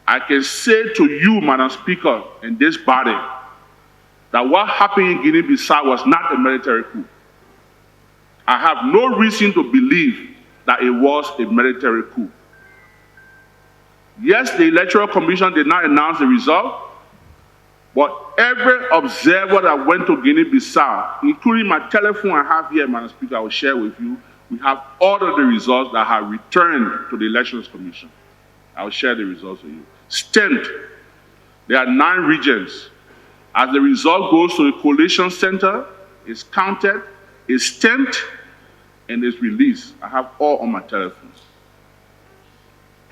I can say to you, Madam Speaker, and this body, that what happened in Guinea-Bissau was not a military coup. I have no reason to believe that it was a military coup. Yes, the Electoral Commission did not announce the result, but every observer that went to Guinea-Bissau, including my telephone I have here, Madam Speaker, I will share with you, we have all of the results that have returned to the Elections Commission. I will share the results with you. Stamped. There are 9 regions. As the result goes to the collation center, it's counted, it's stamped, and it's released. I have all on my telephone.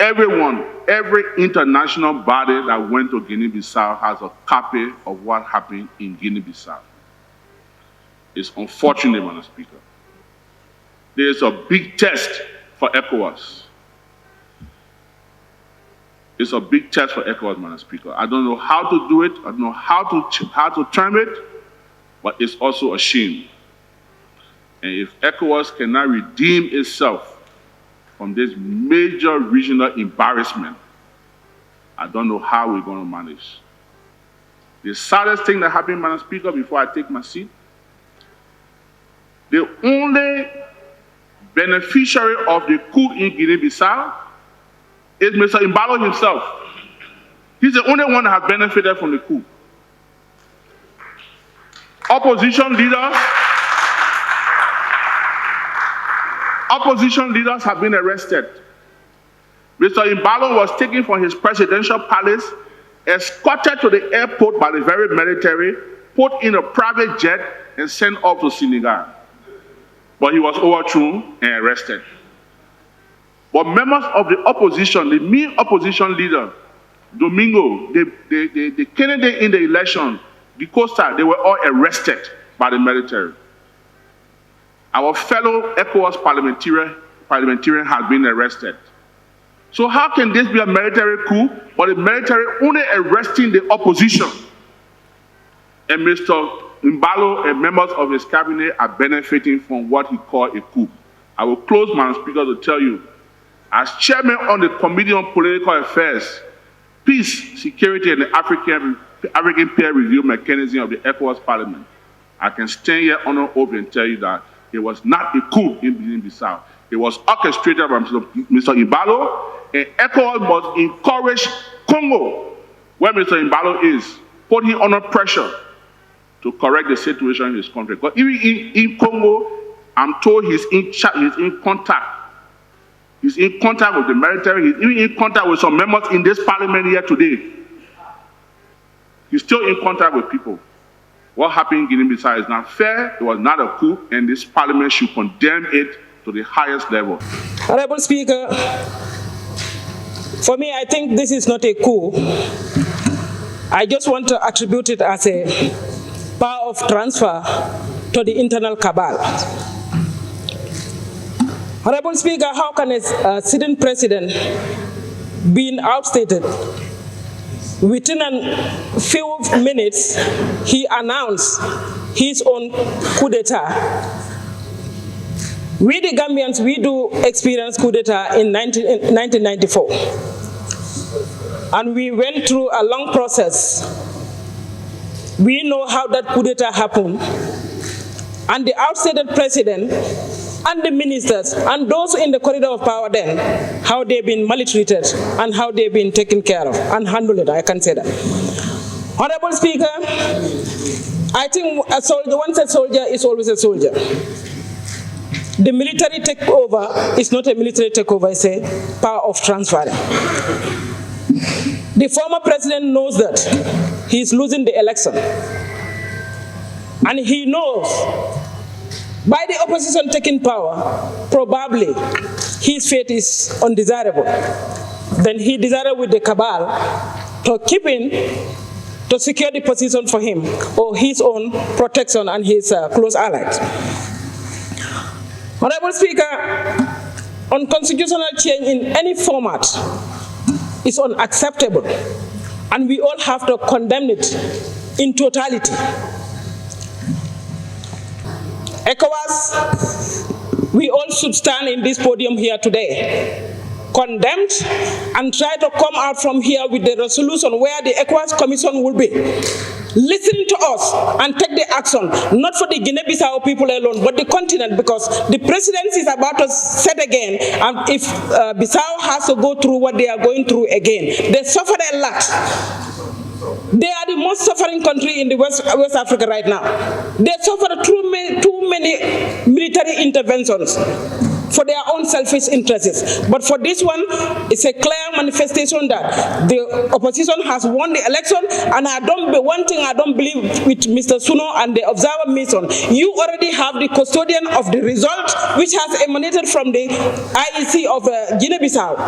Everyone, every international body that went to Guinea-Bissau has a copy of what happened in Guinea-Bissau. It's unfortunate, Madam Speaker. There's a big test for ECOWAS. It's a big test for ECOWAS, Madam Speaker. I don't know how to do it. I don't know how to term it, but it's also a shame. And if ECOWAS cannot redeem itself from this major regional embarrassment, I don't know how we're going to manage. The saddest thing that happened, Madam Speaker, before I take my seat, the only beneficiary of the coup in Guinea-Bissau is Mr. Embalo himself. He's the only one that has benefited from the coup. Opposition leaders have been arrested. Mr. Embalo was taken from his presidential palace, escorted to the airport by the very military, put in a private jet, and sent off to Senegal. But he was overthrown and arrested. But members of the opposition, the main opposition leader, Domingo, the candidate in the election, the Costa, they were all arrested by the military. Our fellow ECOWAS parliamentarian has been arrested. So how can this be a military coup, but the military only arresting the opposition? And Mr. Embalo and members of his cabinet are benefiting from what he called a coup. I will close, Madam Speaker, to tell you, as chairman on the Committee on Political Affairs, Peace, Security, and the African Peer Review Mechanism of the ECOWAS Parliament, I can stand here on an oath and tell you that it was not a coup in Guinea-Bissau. It was orchestrated by Mr. Embalo, and ECOWAS must encourage Congo, where Mr. Embalo is, put him under pressure to correct the situation in his country. Because even in Congo, I'm told he's in contact. He's in contact with the military. He's even in contact with some members in this parliament here today. He's still in contact with people. What happened in Guinea-Bissau is not fair. It was not a coup, and this parliament should condemn it to the highest level. Honorable Speaker, for me, I think this is not a coup. I just want to attribute it as a power of transfer to the internal cabal. Honorable Speaker, how can a sitting president being outstated? Within a few minutes, he announced his own coup d'etat. We, the Gambians, we do experience coup d'etat in 1994. And we went through a long process. We know how that coup d'etat happened. And the outstated president and the ministers and those in the corridor of power then, how they've been maltreated and how they've been taken care of and handled, I can say that. Honorable Speaker, I think a soldier, once a soldier is always a soldier. The military takeover is not a military takeover, it's a power of transfer. The former president knows that he's losing the election. And he knows by the opposition taking power, probably his fate is undesirable. Then he decided with the cabal to keep in, to secure the position for him or his own protection and his close allies. Honorable Speaker, on constitutional change in any format is unacceptable, and we all have to condemn it in totality. ECOWAS, we all should stand in this podium here today condemned and try to come out from here with the resolution where the ECOWAS Commission will be. Listen to us and take the action, not for the Guinea-Bissau people alone, but the continent, because the presidency is about to set again, and if Bissau has to go through what they are going through again, they suffered a lot. They are the most suffering country in the West Africa right now. They suffered too many military interventions for their own selfish interests. But for this one, it's a clear manifestation that the opposition has won the election, and one thing I don't believe with Mr. Suno and the Observer Mission, you already have the custodian of the result, which has emanated from the IEC of Guinea-Bissau.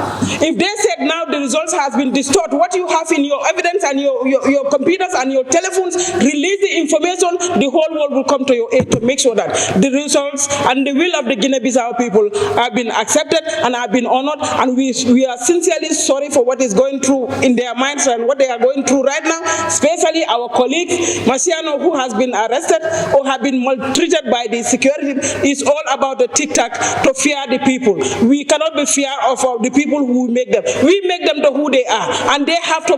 If they said now the results has been distorted, what you have in your evidence and your computers and your telephones, release the information, the whole world will come to your aid to make sure that the results and the will of the Guinea-Bissau people have been accepted and have been honored, and we are sincerely sorry for what is going through in their minds and what they are going through right now, especially our colleague Marciano, who has been arrested or have been maltreated by the security. Is all about the tic-tac to fear the people. We cannot be fear of the people who make them. We make them to who they are, and they have to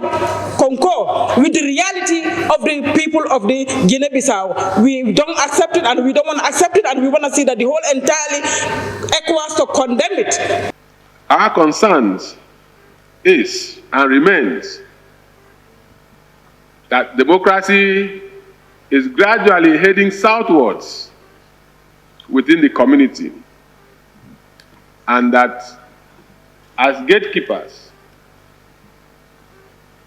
concur with the reality of the people of the Guinea-Bissau. We don't accept it, and we don't want to accept it, and we want to see that the whole entirely ECOWAS to condemn it. Our concerns is and remains that democracy is gradually heading southwards within the community, and that as gatekeepers,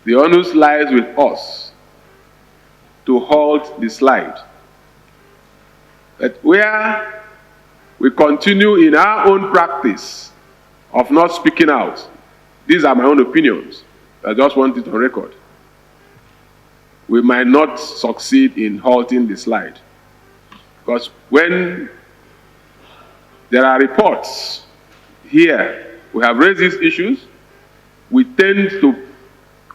the onus lies with us to halt the slide. But where we continue in our own practice of not speaking out, these are my own opinions, I just want it on record, we might not succeed in halting the slide. Because when there are reports here, we have raised these issues, we tend to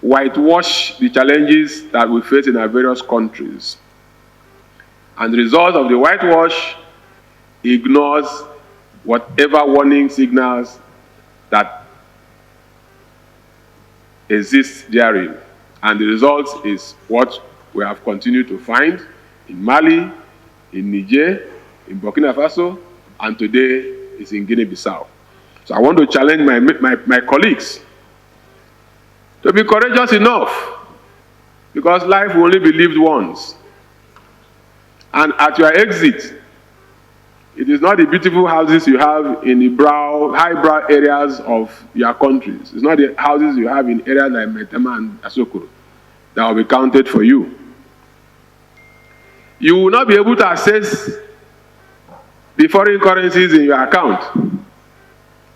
whitewash the challenges that we face in our various countries. And the result of the whitewash ignores whatever warning signals that exist therein. And the result is what we have continued to find in Mali, in Niger, in Burkina Faso, and today is in Guinea-Bissau. So I want to challenge my colleagues to be courageous enough, because life will only be lived once. And at your exit, it is not the beautiful houses you have in the highbrow areas of your countries. It's not the houses you have in areas like Metema and Asokoro that will be counted for you. You will not be able to access the foreign currencies in your account.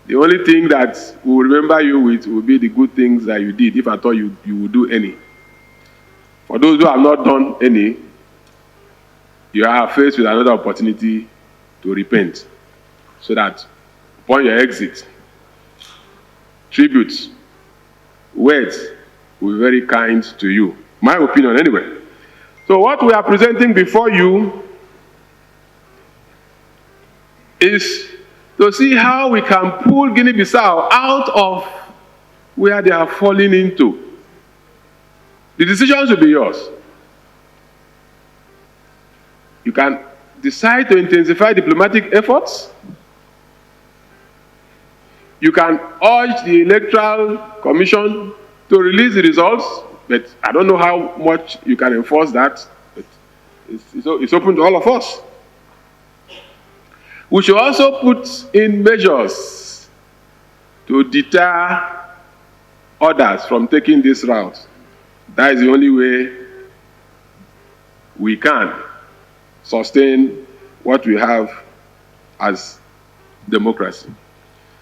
The only thing that will remember you with will be the good things that you did, if at all you will do any. For those who have not done any, you are faced with another opportunity to repent, so that upon your exit, tributes, words will be very kind to you. My opinion anyway. So what we are presenting before you is to see how we can pull Guinea-Bissau out of where they are falling into. The decisions will be yours. You can decide to intensify diplomatic efforts. You can urge the Electoral Commission to release the results, but I don't know how much you can enforce that, but it's open to all of us. We should also put in measures to deter others from taking this route. That is the only way we can sustain what we have as democracy.